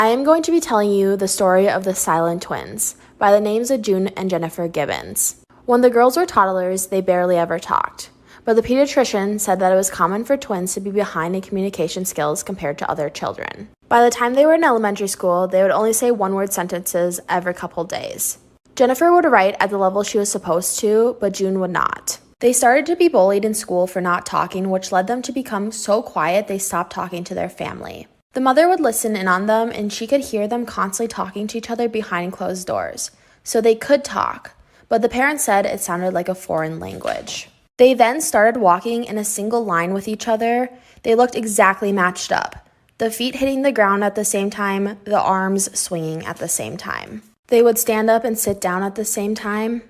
I am going to be telling you the story of the Silent Twins by the names of June and Jennifer Gibbons. When the girls were toddlers, they barely ever talked, but the pediatrician said that it was common for twins to be behind in communication skills compared to other children. By the time they were in elementary school, they would only say one-word sentences every couple days. Jennifer would write at the level she was supposed to, but June would not. They started to be bullied in school for not talking, which led them to become so quiet they stopped talking to their family. The mother would listen in on them, and she could hear them constantly talking to each other behind closed doors. So they could talk, but the parents said it sounded like a foreign language. They then started walking in a single line with each other. They looked exactly matched up. The feet hitting the ground at the same time, the arms swinging at the same time. They would stand up and sit down at the same time.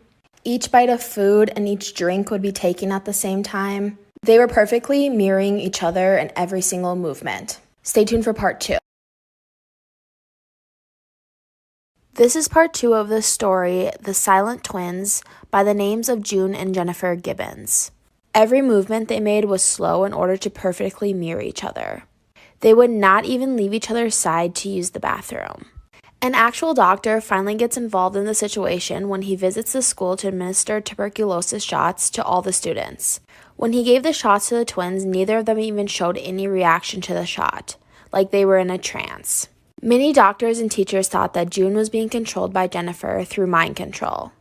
Each bite of food and each drink would be taken at the same time. They were perfectly mirroring each other in every single movement. Stay tuned for part 2. This is part 2 of the story, The Silent Twins, by the names of June and Jennifer Gibbons. Every movement they made was slow in order to perfectly mirror each other. They would not even leave each other's side to use the bathroom. An actual doctor finally gets involved in the situation when he visits the school to administer tuberculosis shots to all the students. When he gave the shots to the twins, neither of them even showed any reaction to the shot, like they were in a trance. Many doctors and teachers thought that June was being controlled by Jennifer through mind control.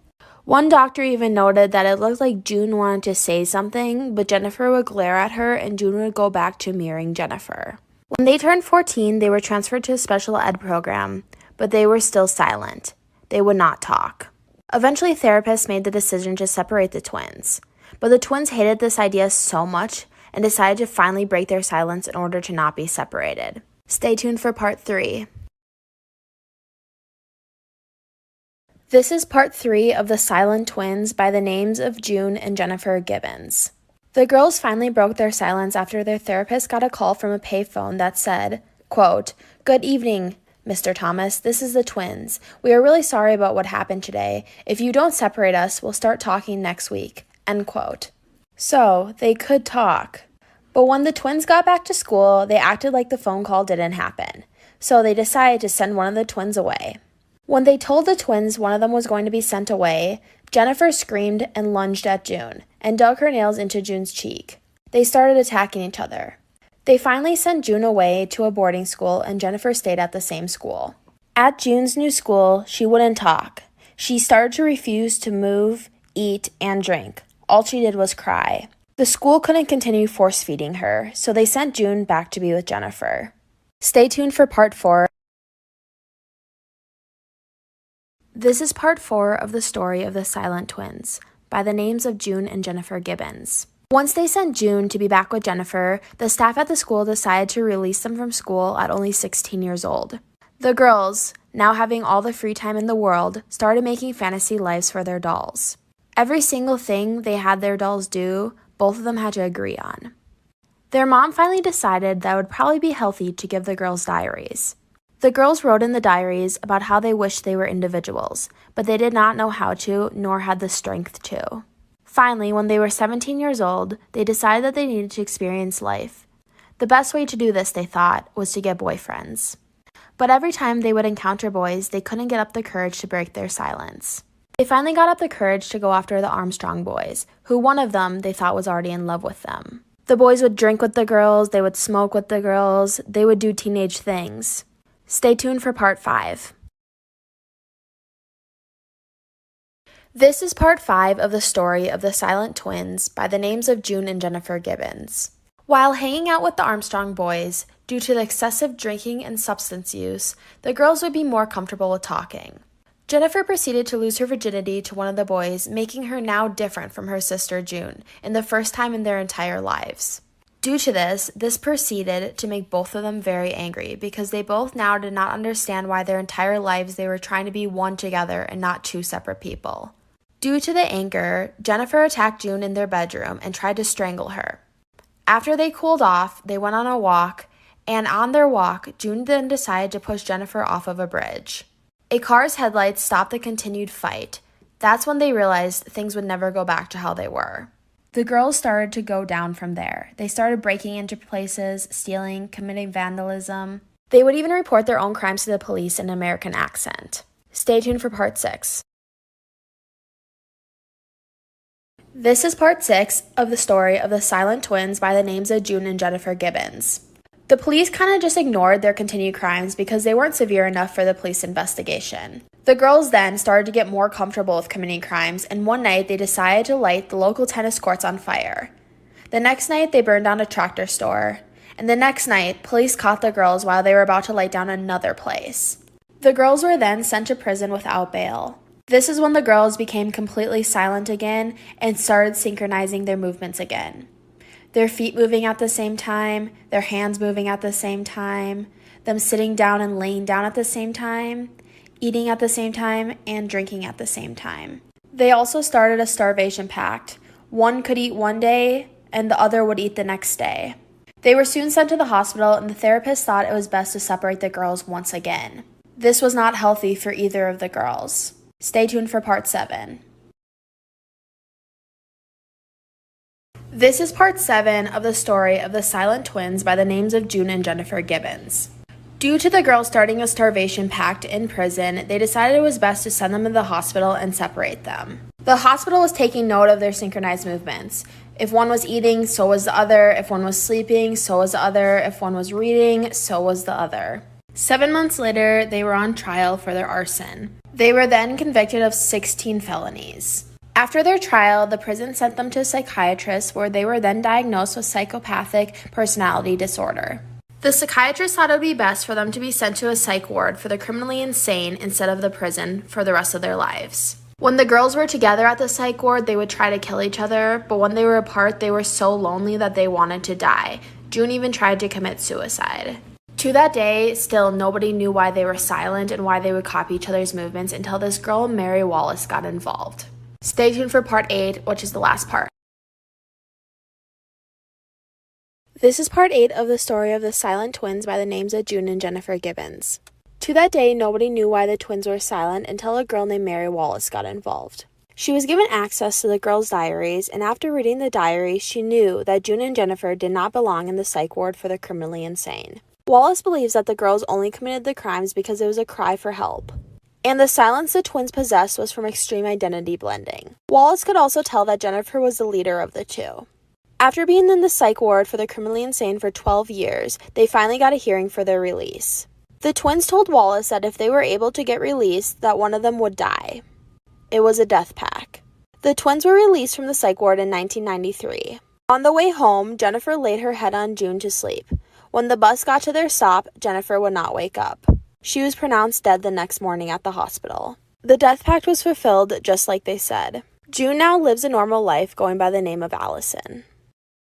One doctor even noted that it looked like June wanted to say something, but Jennifer would glare at her and June would go back to mirroring Jennifer. When they turned 14, they were transferred to a special ed program, but they were still silent. They would not talk. Eventually, therapists made the decision to separate the twins, but the twins hated this idea so much and decided to finally break their silence in order to not be separated. Stay tuned for part 3. This is part 3 of The Silent Twins by the names of June and Jennifer Gibbons. The girls finally broke their silence after their therapist got a call from a payphone that said, quote, "Good evening, Mr. Thomas, this is the twins. We are really sorry about what happened today. If you don't separate us, we'll start talking next week." End quote. So, they could talk. But when the twins got back to school, they acted like the phone call didn't happen. So they decided to send one of the twins away. When they told the twins one of them was going to be sent away, Jennifer screamed and lunged at June and dug her nails into June's cheek. They started attacking each other. They finally sent June away to a boarding school and Jennifer stayed at the same school. At June's new school, she wouldn't talk. She started to refuse to move, eat, and drink. All she did was cry. The school couldn't continue force-feeding her, so they sent June back to be with Jennifer. Stay tuned for part 4. This is part 4 of the story of the Silent Twins, by the names of June and Jennifer Gibbons. Once they sent June to be back with Jennifer, the staff at the school decided to release them from school at only 16 years old. The girls, now having all the free time in the world, started making fantasy lives for their dolls. Every single thing they had their dolls do, both of them had to agree on. Their mom finally decided that it would probably be healthy to give the girls diaries. The girls wrote in the diaries about how they wished they were individuals, but they did not know how to, nor had the strength to. Finally, when they were 17 years old, they decided that they needed to experience life. The best way to do this, they thought, was to get boyfriends. But every time they would encounter boys, they couldn't get up the courage to break their silence. They finally got up the courage to go after the Armstrong boys, who one of them they thought was already in love with them. The boys would drink with the girls, they would smoke with the girls, they would do teenage things. Stay tuned for part 5. This is part 5 of the story of the Silent Twins by the names of June and Jennifer Gibbons. While hanging out with the Armstrong boys, due to the excessive drinking and substance use, the girls would be more comfortable with talking. Jennifer proceeded to lose her virginity to one of the boys, making her now different from her sister June, in the first time in their entire lives. Due to this proceeded to make both of them very angry because they both now did not understand why their entire lives they were trying to be one together and not two separate people. Due to the anger, Jennifer attacked June in their bedroom and tried to strangle her. After they cooled off, they went on a walk, and on their walk, June then decided to push Jennifer off of a bridge. A car's headlights stopped the continued fight. That's when they realized things would never go back to how they were. The girls started to go down from there. They started breaking into places, stealing, committing vandalism. They would even report their own crimes to the police in an American accent. Stay tuned for part 6. This is part 6 of the story of the silent twins by the names of June and Jennifer Gibbons. The police kind of just ignored their continued crimes because they weren't severe enough for the police investigation. The girls then started to get more comfortable with committing crimes, and one night they decided to light the local tennis courts on fire. The next night they burned down a tractor store, and the next night police caught the girls while they were about to light down another place. The girls were then sent to prison without bail. This is when the girls became completely silent again and started synchronizing their movements again. Their feet moving at the same time, their hands moving at the same time, them sitting down and laying down at the same time, eating at the same time, and drinking at the same time. They also started a starvation pact. One could eat one day, and the other would eat the next day. They were soon sent to the hospital, and the therapist thought it was best to separate the girls once again. This was not healthy for either of the girls. Stay tuned for part 7. This is part 7 of the story of the silent twins by the names of June and Jennifer Gibbons. Due to the girls starting a starvation pact in prison, they decided it was best to send them to the hospital and separate them. The hospital was taking note of their synchronized movements. If one was eating, so was the other. If one was sleeping, so was the other. If one was reading, so was the other. 7 months later, they were on trial for their arson. They were then convicted of 16 felonies. After their trial, the prison sent them to a psychiatrist where they were then diagnosed with psychopathic personality disorder. The psychiatrist thought it would be best for them to be sent to a psych ward for the criminally insane instead of the prison for the rest of their lives. When the girls were together at the psych ward, they would try to kill each other, but when they were apart, they were so lonely that they wanted to die. June even tried to commit suicide. To that day, still nobody knew why they were silent and why they would copy each other's movements until this girl, Mary Wallace, got involved. Stay tuned for part 8, which is the last part. This is part 8 of the story of the silent twins by the names of June and Jennifer Gibbons. To that day, nobody knew why the twins were silent until a girl named Mary Wallace got involved. She was given access to the girls' diaries, and after reading the diaries, she knew that June and Jennifer did not belong in the psych ward for the criminally insane. Wallace believes that the girls only committed the crimes because it was a cry for help. And the silence the twins possessed was from extreme identity blending. Wallace could also tell that Jennifer was the leader of the two. After being in the psych ward for the criminally insane for 12 years, they finally got a hearing for their release. The twins told Wallace that if they were able to get released, that one of them would die. It was a death pact. The twins were released from the psych ward in 1993. On the way home, Jennifer laid her head on June to sleep. When the bus got to their stop, Jennifer would not wake up. She was pronounced dead the next morning at the hospital. The death pact was fulfilled just like they said. June now lives a normal life going by the name of Allison.